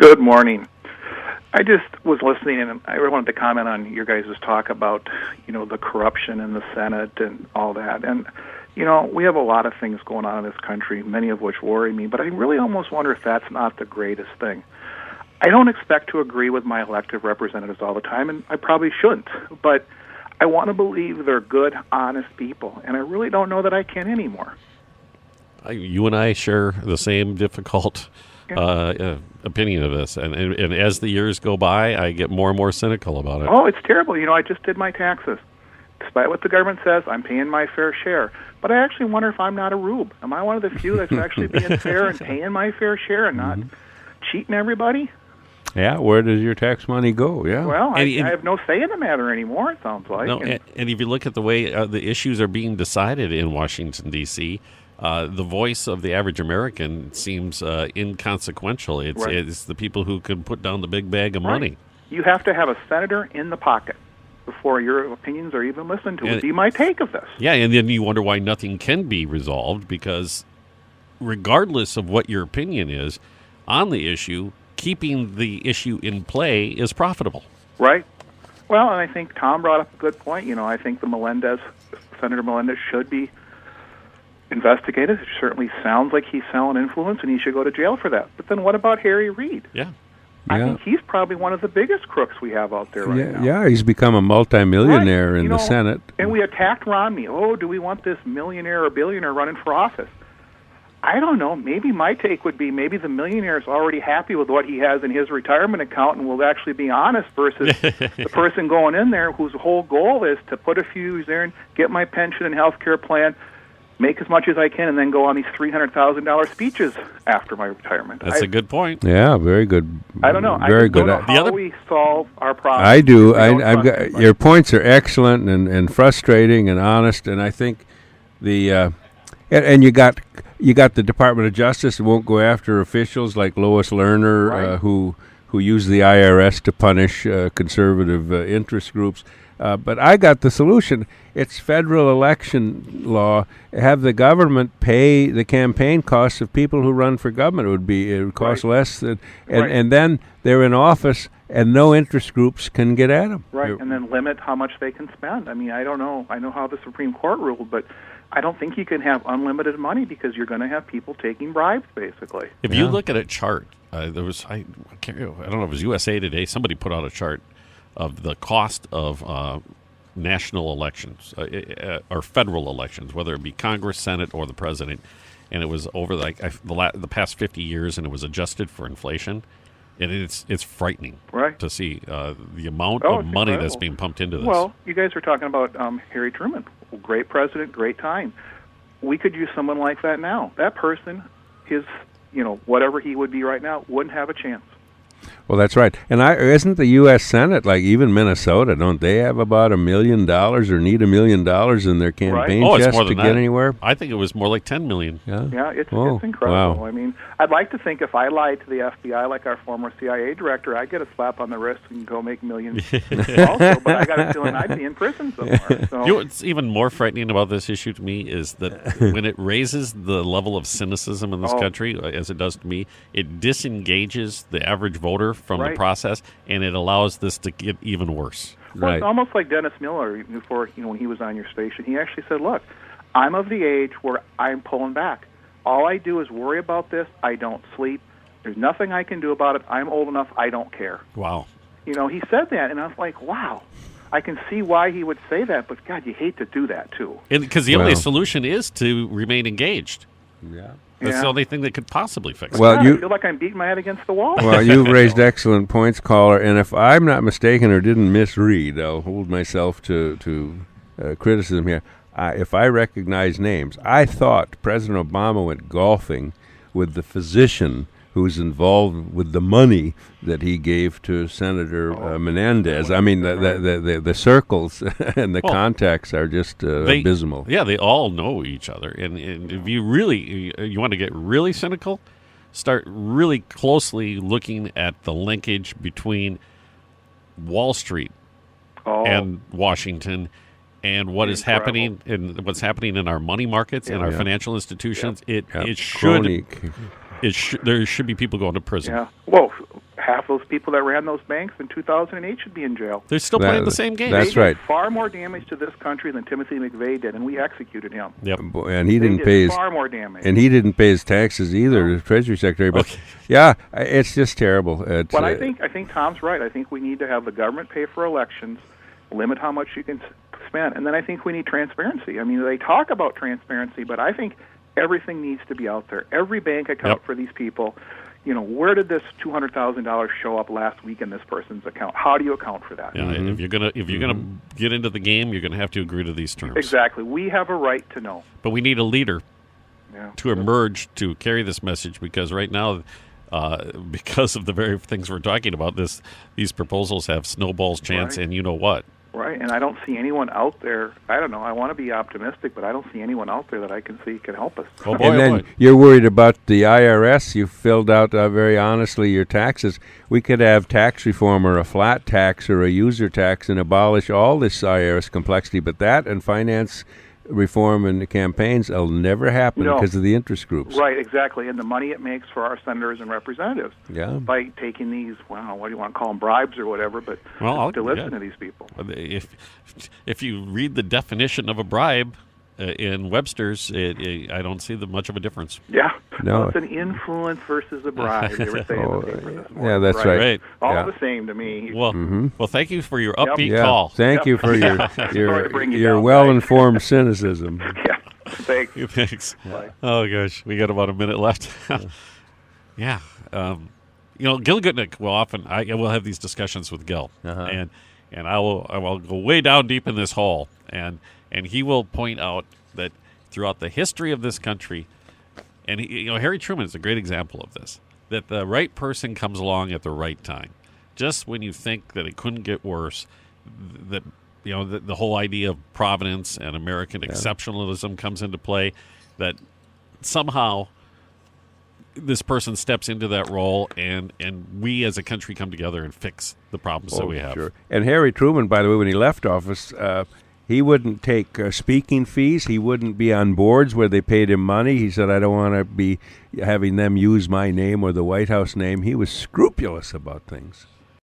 Good morning. I just was listening, and I wanted to comment on your guys' talk about, the corruption in the Senate and all that. And, we have a lot of things going on in this country, many of which worry me, but I really almost wonder if that's not the greatest thing. I don't expect to agree with my elected representatives all the time, and I probably shouldn't, but I want to believe they're good, honest people, and I really don't know that I can anymore. You and I share the same difficult opinion of this, and as the years go by, I get more and more cynical about it. Oh, it's terrible. I just did my taxes. Despite what the government says, I'm paying my fair share. But I actually wonder if I'm not a rube. Am I one of the few that's actually being fair and paying my fair share and not cheating everybody? Yeah, where does your tax money go? Yeah. Well, I have no say in the matter anymore, it sounds like. No, and if you look at the way the issues are being decided in Washington, D.C., the voice of the average American seems inconsequential. It's the people who can put down the big bag of money. You have to have a senator in the pocket before your opinions are even listened to, would be my take of this. Yeah, and then you wonder why nothing can be resolved, because regardless of what your opinion is on the issue, keeping the issue in play is profitable. Right. Well, and I think Tom brought up a good point. I think Senator Melendez should be investigated. It certainly sounds like he's selling influence, and he should go to jail for that. But then what about Harry Reid? Yeah. I think he's probably one of the biggest crooks we have out there right now. Yeah, he's become a multimillionaire in the Senate. And we attacked Romney. Oh, do we want this millionaire or billionaire running for office? I don't know. Maybe my take would be maybe the millionaire is already happy with what he has in his retirement account and will actually be honest versus the person going in there whose whole goal is to put a few years there and get my pension and health care plan, make as much as I can, and then go on these $300,000 speeches after my retirement. That's a good point. Yeah, very good. I don't know. Very good. Don't know how we solve our problems. I do. I've got your points are excellent and frustrating and honest, and I think and you got the Department of Justice that won't go after officials like Lois Lerner, who use the IRS to punish conservative interest groups. But I got the solution. It's federal election law. Have the government pay the campaign costs of people who run for government. It would cost less than, and then they're in office, and no interest groups can get at them. Right, and then limit how much they can spend. I mean, I don't know. I know how the Supreme Court ruled, but I don't think you can have unlimited money because you're going to have people taking bribes, basically. If you look at a chart, there was I don't know if it was USA Today. Somebody put out a chart of the cost of national elections or federal elections, whether it be Congress, Senate, or the president, and it was over the past 50 years, and it was adjusted for inflation, and it's frightening to see the amount of money that's being pumped into this. Well, you guys were talking about Harry Truman, great president, great time. We could use someone like that now. That person, whatever he would be right now, wouldn't have a chance. Well, that's right. And isn't the U.S. Senate, like even Minnesota, don't they have about $1 million or need $1 million in their campaign chest to get anywhere? I think it was more like $10 million. Yeah, it's incredible. Wow. I mean, I'd like to think if I lied to the FBI like our former CIA director, I'd get a slap on the wrist and go make millions also, but I got a feeling I'd be in prison somewhere. So. What's even more frightening about this issue to me is that when it raises the level of cynicism in this country, as it does to me, it disengages the average voter from the process, and it allows this to get even worse. Well, it's almost like Dennis Miller before, when he was on your station. He actually said, look, I'm of the age where I'm pulling back. All I do is worry about this. I don't sleep. There's nothing I can do about it. I'm old enough. I don't care. Wow. He said that, and I was like, wow. I can see why he would say that, but, God, you hate to do that, too. Because the only solution is to remain engaged. Yeah. That's the only thing that could possibly fix it. Well, I feel like I'm beating my head against the wall. Well, you've raised excellent points, caller, and if I'm not mistaken or didn't misread, I'll hold myself to criticism here. If I recognize names, I thought President Obama went golfing with the physician who's involved with the money that he gave to Senator Menendez. I mean, the circles and the contacts are just abysmal. Yeah, they all know each other. And if you want to get really cynical, start really closely looking at the linkage between Wall Street and Washington and what is happening and what's happening in our money markets and our financial institutions. It should there should be people going to prison. Yeah. Well, half those people that ran those banks in 2008 should be in jail. They're still playing the same game. That's they right. did far more damage to this country than Timothy McVeigh did, and we executed him. Yep. And he didn't pay his far more damage. And he didn't pay his taxes either, the Treasury Secretary. But yeah, it's just terrible. But I think Tom's right. I think we need to have the government pay for elections, limit how much you can spend, and then I think we need transparency. I mean, they talk about transparency, but I think everything needs to be out there. Every bank account for these people. You know, where did this $200,000 show up last week in this person's account? How do you account for that? Yeah, if you're gonna get into the game, you're gonna have to agree to these terms. Exactly. We have a right to know. But we need a leader to emerge to carry this message, because right now, because of the very things we're talking about, these proposals have snowball's chance, and you know what? Right, and I don't see anyone out there. I don't know. I want to be optimistic, but I don't see anyone out there that I can see can help us. Oh boy, and then you're worried about the IRS. You filled out very honestly your taxes. We could have tax reform or a flat tax or a user tax and abolish all this IRS complexity, but that and finance reform and the campaigns will never happen because of the interest groups. Right, exactly, and the money it makes for our senators and representatives by taking these, what do you want to call them, bribes or whatever, but to listen to these people. If you read the definition of a bribe in Webster's, I don't see much of a difference. Yeah, no, well, it's an influence versus a bribe. They were saying the paper this morning. Yeah, that's right. All the same to me. Well, well, thank you for your upbeat call. Thank you for your well-informed cynicism. Yeah, thanks. Thanks. Oh gosh, we got about a minute left. Yeah, you know, Gil Gutnick will often. I will have these discussions with Gil, and I will go way down deep in this hole, and he will point out that throughout the history of this country, and Harry Truman is a great example of this, that the right person comes along at the right time. Just when you think that it couldn't get worse, that the whole idea of providence and American exceptionalism comes into play, that somehow this person steps into that role, and we as a country come together and fix the problems that we have. Sure. And Harry Truman, by the way, when he left office, he wouldn't take speaking fees. He wouldn't be on boards where they paid him money. He said, I don't want to be having them use my name or the White House name. He was scrupulous about things.